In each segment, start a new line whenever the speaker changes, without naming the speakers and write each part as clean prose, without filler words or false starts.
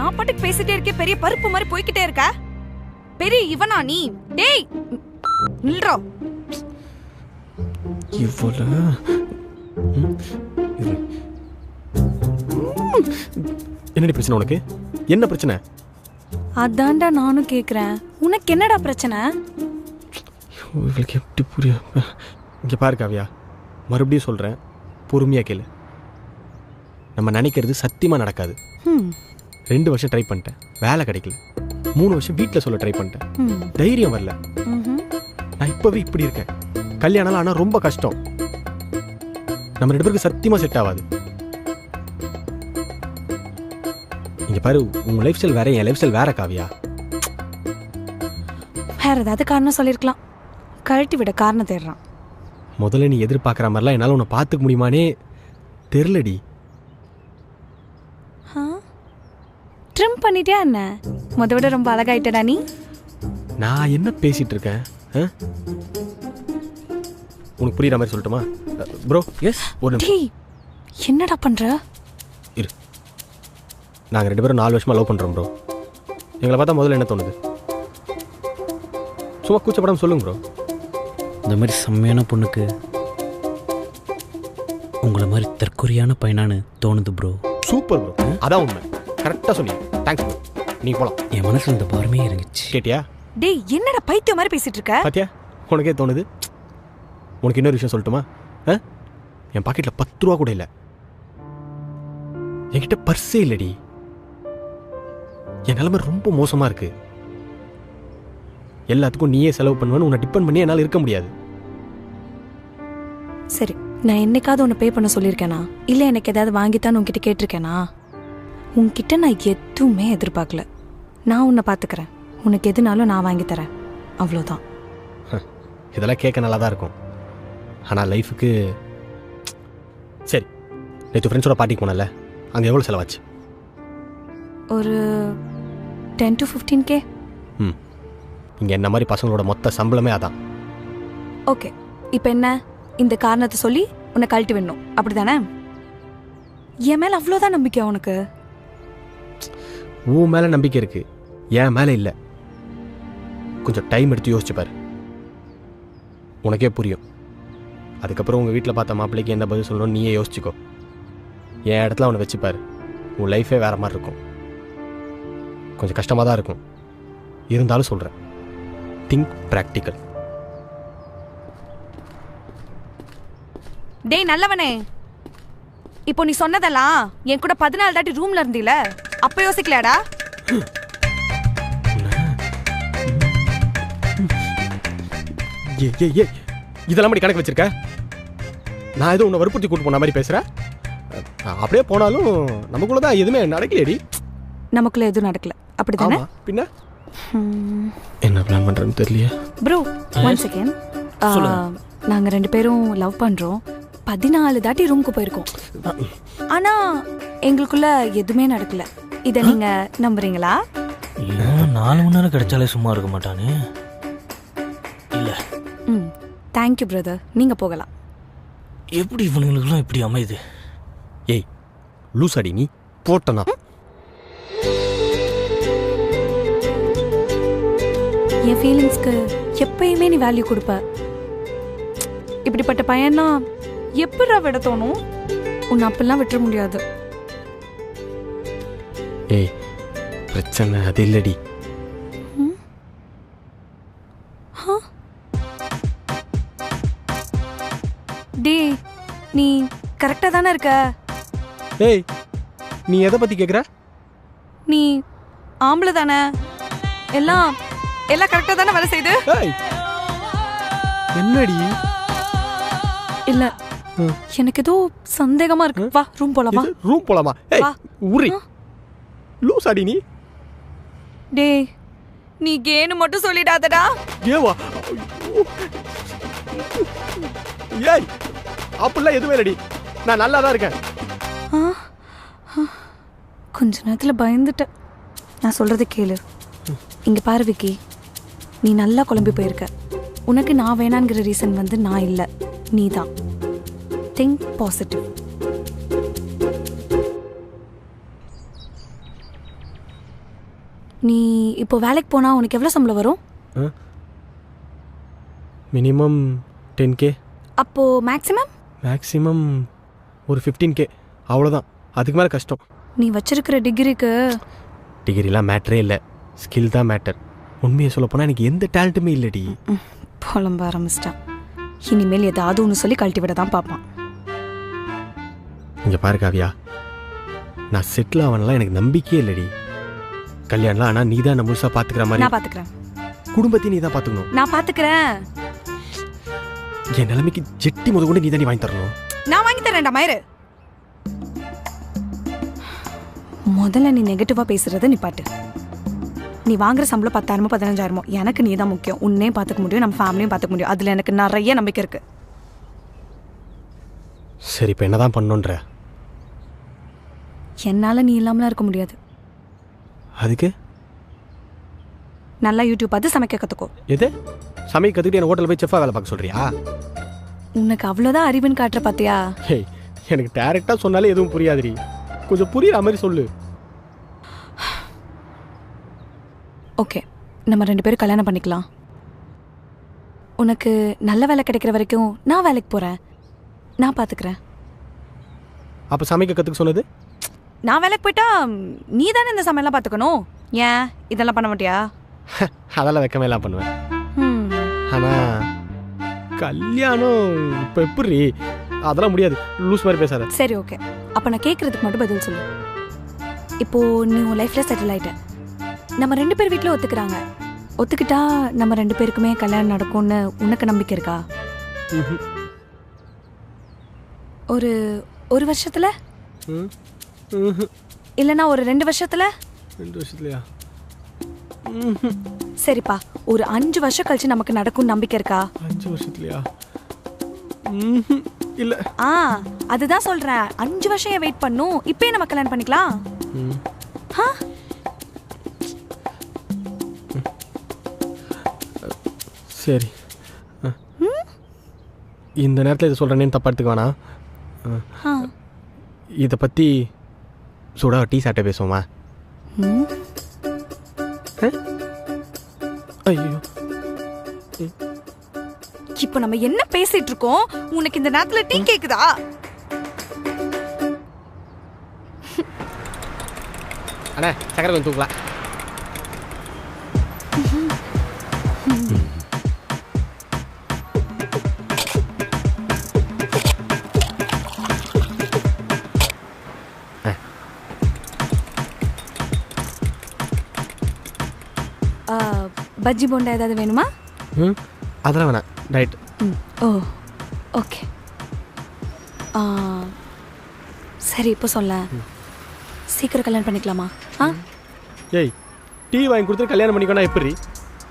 நான் பாட்டுக்கு பேசிட்டே இருக்கேன், பெரிய பருப்பு மாதிரி போய்கிட்டே இருக்க. பெரிய இவனா நீ? டேய் நில்றா.
இவ்வளோ என்னடி பிரச்சனை உனக்கு? என்ன பிரச்சனை?
அதான்டா நானும் கேக்குறேன், உனக்கு என்னடா பிரச்சனை?
இவளுக்கு எப்படி புரியும்? இங்கே பாரு காவியா, மறுபடியும் சொல்கிறேன், பொறுமையாக கேளு. நம்ம நினைக்கிறது சத்தியமாக நடக்காது. 2 வருஷம் ட்ரை பண்ணிட்டேன், வேலை கிடைக்கல. 3 வருஷம் வீட்டில் சொல்ல ட்ரை பண்ணிட்டேன், தைரியம் வரல. நான் இப்போவே இப்படி இருக்கேன். கல்யாணம் ஆனால் ரொம்ப கஷ்டம். நம்ம 2 பேருக்கு சத்தியமாக செட் ஆகாது. இங்கே பாரு, உங்கள் லைஃப் ஸ்டைல் வேற, என் லைஃப் ஸ்டைல் வேற காவியா.
வேற ஏதாவது காரணம் சொல்லியிருக்கலாம், கழட்டி விட காரணம் தேடுறான்.
முதல்ல நீ எதிர்பார்க்குற மாதிரிலாம் என்னால் உன்னை பார்த்துக்க முடியுமானே தெரிலடி.
ட்ரிம் பண்ணிட்டியா என்ன? விட ரொம்ப அழகாயிட்டடா நீ.
நான் என்ன பேசிட்டு இருக்கேன்? உனக்கு புரியுற மாதிரி சொல்லட்டுமா ப்ரோ? எஸ், ஒரு நிமிஷம்.
என்னடா பண்ற?
இரு, நாங்கள் 2 பேரும் 4 வருஷமாக லவ் பண்ணுறோம் ப்ரோ. எங்களை பார்த்தா முதல்ல என்ன தோணுது? சும்மா கூச்சப்படாமல் சொல்லுங்க ப்ரோ.
இந்த மாதிரி செம்மையான பொண்ணுக்கு உங்களை மாதிரி தற்கொலையான பையனானு தோணுது ப்ரோ.
சூப்பர் ப்ரோ, அதான் உண்மை. கரெக்டாக சொன்னீங்க, தேங்க்ஸ் ப்ரோ. நீங்கள் போகலாம்.
என் மனசில் இந்த பாரமே இருந்துச்சு.
கேட்டியா?
டேய் என்னடா பைத்தியம் மாதிரி பேசிட்டு இருக்க?
பாத்தியா, உனக்கே தோணுது. உனக்கு இன்னொரு விஷயம் சொல்லட்டுமா? என் பாக்கெட்டில் 10 ரூபா கூட இல்லை. என்கிட்ட பர்ஸே இல்லடி. என் நிலைமை ரொம்ப மோசமாக இருக்கு. எல்லாத்துக்கும் நீயே செலவு பண்ணுவேன்னு உன்னை டிபெண்ட் பண்ணி என்னால் இருக்க முடியாது.
சரி, நான் என்னைக்காவது உன்னை பே பண்ண சொல்லியிருக்கேனா? இல்லை எனக்கு ஏதாவது வாங்கித்தான்னு உன்கிட்ட கேட்டிருக்கேனா? உன்கிட்ட நான் எதுவுமே எதிர்பார்க்கல. நான் உன்னை பார்த்துக்கிறேன், உனக்கு எதுனாலும் நான் வாங்கி தரேன், அவ்வளோதான்.
இதெல்லாம் கேட்க நல்லா தான் இருக்கும், ஆனால் லைஃபுக்கு. சரி, நேற்று ஃப்ரெண்ட்ஸோட பார்ட்டிக்கு போனல, அங்கே எவ்வளோ செலவாச்சு?
ஒரு 10 to 15K.
இங்கே என்ன மாதிரி பசங்களோட மொத்த சம்பளமே அதான்.
ஓகே, இப்போ என்ன? இந்த காரணத்தை சொல்லி உன்னை கழட்டி விடணும், அப்படிதானே? என் மேலே அவ்வளோதான் நம்பிக்கை உனக்கு?
உன் மேலே நம்பிக்கை இருக்கு, என் மேலே இல்லை. கொஞ்சம் டைம் எடுத்து யோசிச்சு பாரு, உனக்கே புரியும். அதுக்கப்புறம் உங்கள் வீட்டில் பார்த்த மாப்பிள்ளைக்கு எந்த பதில் சொல்லணும்னு நீயே யோசிச்சுக்கோ. என் இடத்துல அவனை வச்சுப்பார், உன் லைஃபே வேறு மாதிரி இருக்கும். கொஞ்சம் கஷ்டமாக தான் இருக்கும், இருந்தாலும் சொல்கிறேன், திங்க் ப்ராக்டிக்கல்.
டேய் நல்லவனே, இப்போ நீ சொன்னதெல்லாம் என் கூட 14 தாட்டி ரூம்ல இருந்தீல, அப்ப யோசிக்கலடா?
இதெல்லாம் அப்படி கணக்கு வச்சிருக்க? நான் எதுவும் உன்னை வற்புறுத்தி கூட்டு போன மாதிரி பேசுகிறேன். அப்படியே போனாலும் நமக்குள்ள தான் எதுவுமே நடக்கலடி.
நமக்குள்ள எதுவும் நடக்கல, அப்படிதானே?
பின்ன என்ன பிளான் பண்றேன்னு தெரியலையே.
Bro, 1 second. நாங்க 2 பேரும் லவ் பண்றோம், 14 தாட்டி ரூமுக்கு போயிருக்கோம், ஆனா எங்களுக்குள்ள எதுவுமே நடக்கல. இதை நீங்க நம்புறீங்களா?
4 மணி நேரம் கிடைச்சாலே சும்மா இருக்க மாட்டானே. இல்ல.
தேங்க்யூ பிரதர், நீங்க போகலாம்.
எப்படி இவனுங்களுக்குலாம் இப்படி அமையுது?
ஏய் லூசாடி நீ, போட்டனா?
என் ஃபீலிங்ஸ்க்கு எப்பயுமே நீ வேல்யூ கொடுப்ப. இப்படிப்பட்ட பையனா எப்படா விட தோணும்? உன்னை அப்பெல்லாம் விட்டுற முடியாது.
ஏய் பிரச்சனை அது இல்லடி.
டேய் நீ கரெக்டா தானே இருக்க?
ஏய் நீ எதை பத்தி கேக்குற?
நீ ஆம்பளை தானே? எல்லாம் கரெக்டா தானே வேலை செய்யுது?
என்னடி?
இல்ல, எனக்கு ஏதோ சந்தேகமா இருக்கு. வா ரூம் போலாமா?
ரூம் போலாமா? ஏய் ஊரி லூசாடி நீ.
டேய் நீ கேனு மட்டும் சொல்லிடாதடா.
ஏவா? ஏய் அப்படிலாம் எதுவுமே இல்லடி, நான் நல்லா தான் இருக்கேன்.
கொஞ்ச நேரத்துல பயந்துட்டேன். நான் சொல்றதை கேளு. இங்க பாரு விக்கி, நீ நல்லா குழம்பி போயிருக்க. உனக்கு நான் வேணாங்கிற ரீசன் வந்து நான் இல்லை, நீ தான். Think positive. நீ இப்போ வேலைக்கு போனா உனக்கு எவ்வளோ சம்பளம் வரும்?
Minimum 10K.
அப்போ மேக்ஸிமம்?
மேக்ஸிமம் ஒரு 15K. அவ்வளோதான், அதுக்கு மேலே கஷ்டம்.
நீ வச்சிருக்கிற டிகிரிக்கு
டிகிரிலாம் மேட்டரே இல்லை, ஸ்கில் தான் மேட்டர். உண்மையை சொல்ல போனால் எனக்கு எந்த டேலண்ட்டுமே இல்லைடி.
புலம்ப ஆரம்பிச்சிட்டான். இனிமேல் ஏதாவது ஒன்று சொல்லி கழட்டி விட தான் பார்ப்பான்.
இங்கே பாரு காவியா, நான் செட்டில் ஆவனெல்லாம் எனக்கு நம்பிக்கையே இல்லடி. கல்யாணம்லாம் ஆனால் நீ தான் முழுசாக பார்த்துக்கிற மாதிரி.
நான் பார்த்துக்கிறேன்.
குடும்பத்தையும் நீ தான் பார்த்துக்கணும்.
நான் பார்த்துக்கிறேன்.
என் நிலைமைக்கு ஜெட்டி முத கொண்டு நீ தான் வாங்கி தரணும்.
நான் வாங்கி தரேன்டா மயிறு. முதல்ல நீ நெகட்டிவாக பேசுறத நீ பாட்டு. நீ வாங்குற சம்பளம் 10,000 15,000 எனக்கு நீ தான் முக்கியம். உன்னையும் பார்த்துக்க முடியும், நம்ம ஃபேமிலியும் பார்த்துக்க முடியும். அதில் எனக்கு நிறைய நம்பிக்கை இருக்கு.
சரி, இப்போ என்னதான் பண்ணுன்ற?
என்னால் நீ இல்லாமலாம் இருக்க முடியாது.
அதுக்கு
நல்லா யூடியூப் பார்த்து சமைக்க கற்றுக்கோ.
எது சமைக்க கற்றுக்கிட்டு என் ஹோட்டலில் போய் செஃபாக வேலை பார்க்க சொல்கிறியா?
உனக்கு அவ்வளோதான் அறிவுன்னு காட்டுற பார்த்தியா?
ஹேய், எனக்கு டேரெக்டாக சொன்னாலே எதுவும் புரியாதுடி, கொஞ்சம் புரியுற மாதிரி சொல்லு.
ஓகே, நம்ம 2 பேரும் கல்யாணம் பண்ணிக்கலாம். உனக்கு நல்ல வேலை கிடைக்கிற வரைக்கும் நான் வேலைக்கு போகிறேன், நான் பார்த்துக்கிறேன்.
அப்போ சமைக்க கற்றுக்க சொன்னது?
நான் வேலைக்கு போயிட்டா நீ தானே இந்த சமையல்லாம் பார்த்துக்கணும். ஏன் இதெல்லாம் பண்ண மாட்டியா?
அதெல்லாம் வைக்கமே எல்லாம் பண்ணுவேன். ஆனால் கல்யாணம் இப்போ எப்படி? அதெல்லாம் முடியாது, லூஸ் மாதிரி பேசாத.
சரி ஓகே, அப்போ நான் கேட்குறதுக்கு மட்டும் பதில் சொல்லு. இப்போது நீ உன் லைஃப்பில் செட்டில் ஆகிட்ட, நம்ம 2 பேர் வீட்டில் ஒத்துக்கிறாங்க. ஒத்துக்கிட்டா நம்ம 2 பேருக்குமே கல்யாணம் நடக்கும்னு உனக்கு நம்பிக்கை இருக்கா? ஒரு வருஷத்தில் இல்லைன்னா ஒரு 2 வருஷத்தில்?
2 வருஷத்துலையா?
சரிப்பா, ஒரு 5 வருஷம் கழிச்சு நமக்கு நடக்கும் நம்பிக்கை இருக்கா?
5 வருஷத்துலையா? இல்லை.
அதுதான் சொல்கிறேன், 5 வருஷம் ஏன் வெயிட் பண்ணும்? இப்பயே நம்ம கல்யாணம் பண்ணிக்கலாம்.
சரி, இந்த நேரத்தில் இதை சொல்கிறேன்னு தப்பா எடுத்துக்க வேணாம். இதை பற்றி சூடா டீ சாப்பிட்ட பேசுவோமா? ஐயோ,
இப்போ நம்ம என்ன பேசிட்டு இருக்கோம்? உனக்கு இந்த நேரத்துல டீ கேக்குதா?
அண்ணா சக்கரை கொஞ்சம் தூக்கலாம்.
பஜ்ஜி போண்டா ஏதாவது வேணுமா?
அதெல்லாம் வேணாம், ரைட்.
ஓ ஓகே. சரி, இப்போ சொல்ல, சீக்கிரம் கல்யாணம் பண்ணிக்கலாமா?
ஏய், டீ வாங்கி கொடுத்து கல்யாணம் பண்ணிக்கோனா எப்படி?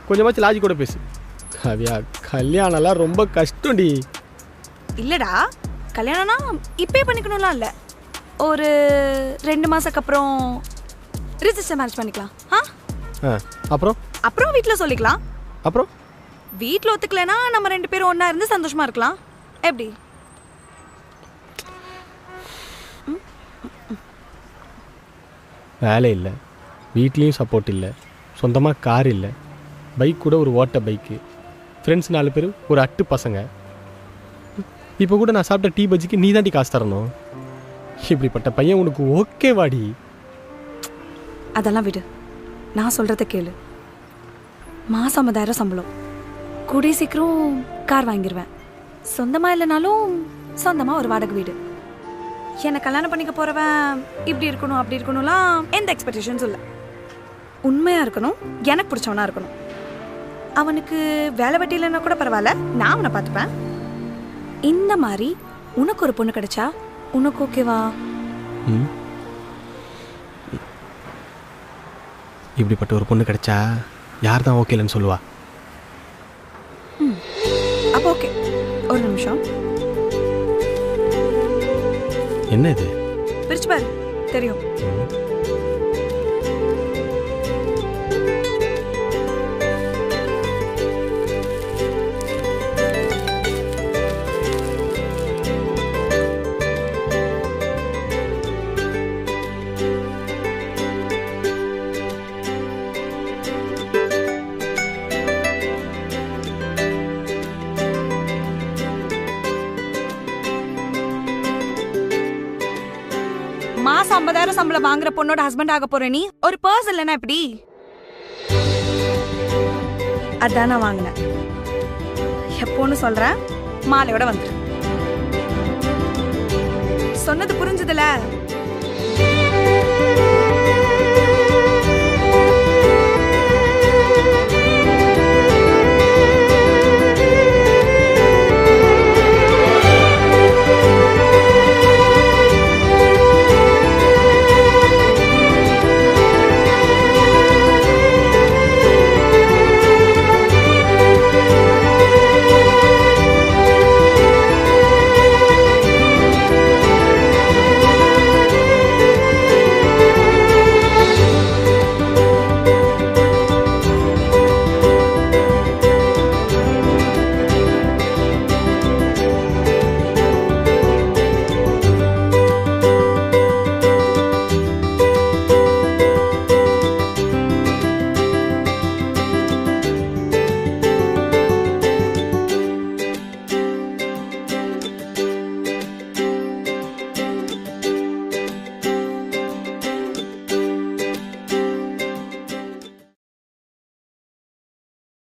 கொஞ்சமாச்சு லாஜிக் கூட பேசு. காவியா, கல்யாணம்லாம் ரொம்ப கஷ்டம்டி.
இல்லைடா, கல்யாணம்னா இப்பயே பண்ணிக்கணும்லாம் இல்லை. ஒரு 2 மாதத்துக்கு அப்புறம் ரிஜிஸ்டர் மேரேஜ் பண்ணிக்கலாம். அப்புறம் வீட்டில் சொல்லிக்கலாம்.
அப்புறம்
வீட்டில் ஒத்துக்கலைன்னா நம்ம 2 பேரும் ஒன்றா இருந்து சந்தோஷமாக இருக்கலாம். எப்படி?
வேலை இல்லை, வீட்லேயும் சப்போர்ட் இல்லை, சொந்தமாக கார் இல்லை, பைக் கூட ஒரு ஓட்ட பைக்கு, ஃப்ரெண்ட்ஸ் 4 பேர், ஒரு அட்டு பசங்க. இப்போ கூட நான் சாப்பிட்ட டீ பஜ்ஜிக்கு நீ தாண்டி காசு தரணும். இப்படிப்பட்ட பையன் உனக்கு ஓகே வாடி?
அதெல்லாம் விடு, நான் சொல்கிறத கேளு. மாதம் 50,000 சம்பளம், கூடிய சீக்கிரம் கார் வாங்கிடுவேன். சொந்தமாக இல்லைனாலும் சொந்தமாக ஒரு வாடகை வீடு. என்னை கல்யாணம் பண்ணிக்க போகிறவன் இப்படி இருக்கணும் அப்படி இருக்கணும்லாம் எந்த எக்ஸ்பெக்டேஷன்ஸும் இல்லை. உண்மையாக இருக்கணும், எனக்கு பிடிச்சவனா இருக்கணும். அவனுக்கு வேலை வெட்டி இல்லைன்னா கூட பரவாயில்ல, நான் அவனை பார்த்துப்பேன். இந்த மாதிரி உனக்கு ஒரு பொண்ணு கிடைச்சா உனக்கு ஓகேவா?
இப்படிப்பட்ட ஒரு பொண்ணு கிடைச்சா யார் தான் ஓகே இல்லைன்னு சொல்லுவா?
அப்போ ஓகே, ஒரு நிமிஷம்.
என்ன இது?
பிரிச்சு பாரு, தெரியும். மாசம் 50,000 சம்பளம் வாங்குற பொண்ணோட ஹஸ்பண்ட் ஆக போற நீ ஒரு பர்ஸ் இல்லைன்னா எப்படி? அதான் நான் வாங்கினேன். எப்போன்னு சொல்றேன், மாலையோட வந்துரு. சொன்னது புரிஞ்சுதுல?